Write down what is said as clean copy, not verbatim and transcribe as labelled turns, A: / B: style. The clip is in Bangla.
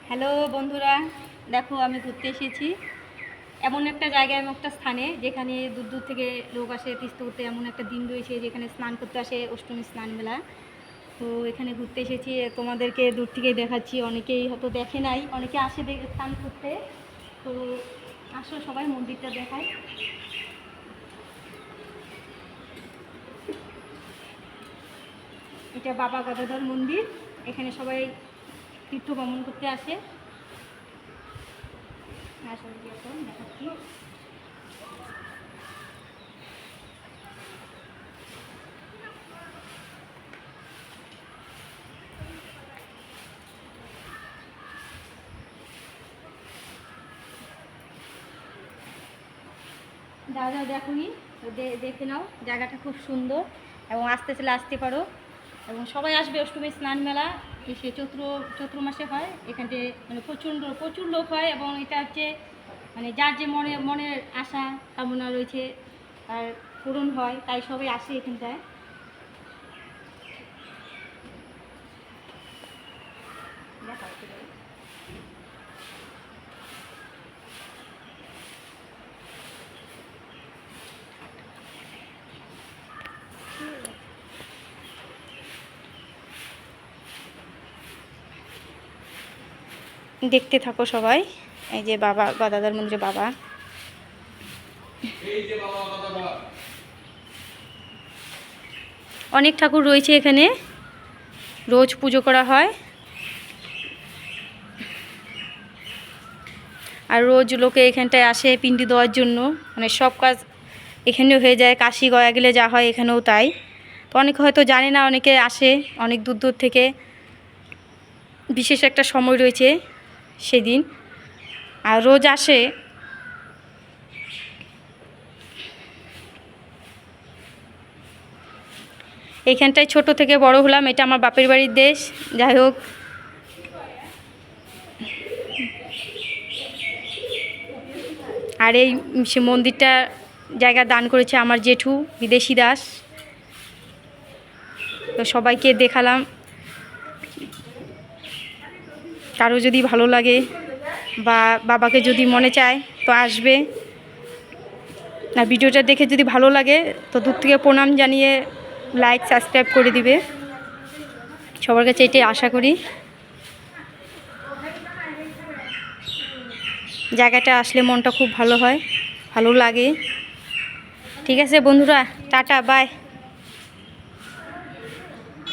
A: হ্যালো বন্ধুরা, দেখো আমি ঘুরতে এসেছি এমন একটা জায়গায়, এমন একটা স্থানে যেখানে দূর দূর থেকে লোক আসে তীর্থ করতে। এমন একটা দিন রয়েছে যেখানে স্নান করতে আসে, অষ্টমী স্নান মেলা। তো এখানে ঘুরতে এসেছি, তোমাদেরকে দূর থেকে দেখাচ্ছি। অনেকেই হয়তো দেখে নাই, অনেকে আসে স্নান করতে। তো আসো সবাই মন্দিরটা দেখায়। এটা বাবা গদাধর মন্দির। এখানে সবাই তীর্থ ভ্রমণ করতে আসে। দেখাচ্ছি। যাও যাও দেখোনি, দেখে নাও, জায়গাটা খুব সুন্দর এবং আসতে চলে আসতে পারো। এবং সবাই আসবে অষ্টমী স্নান মেলা। সে চৈত্র মাসে হয়। এখানে মানে প্রচুর লোক হয় এবং এটা হচ্ছে মানে যার যে মনের আশা কামনা রয়েছে তার পূরণ হয়, তাই সবাই আসে এখানটায়। দেখতে থাকো সবাই। এই যে বাবা গদাধর মন্দিরে বাবা, অনেক ঠাকুর রয়েছে এখানে, রোজ পুজো করা হয়। আর রোজ লোকে এখানটায় আসে পিণ্ডি দেওয়ার জন্য, মানে সব কাজ এখানেও হয়ে যায়। কাশি গয়া গেলে যা হয় এখানেও তাই। তো অনেকে হয়তো জানে না, অনেকে আসে অনেক দূর দূর থেকে। বিশেষ একটা সময় রয়েছে সেদিন, আর রোজ আসে। এইখানটায় ছোট থেকে বড় হলাম, এটা আমার বাপের বাড়ির দেশ। যাই হোক, আর এই সে মন্দিরটা জায়গা দান করেছে আমার জেঠু বিদেশি দাস। তো সবাইকে দেখালাম। কারো যদি ভালো লাগে বা বাবাকে যদি মনে চায় তো আসবে। আর ভিডিওটা দেখে যদি ভালো লাগে তো দূর থেকে প্রণাম জানিয়ে লাইক সাবস্ক্রাইব করে দিবে। সবার কাছে এটাই আশা করি। জায়গাটা আসলে মনটা খুব ভালো হয়, ভালো লাগে। ঠিক আছে বন্ধুরা, টাটা, বাই।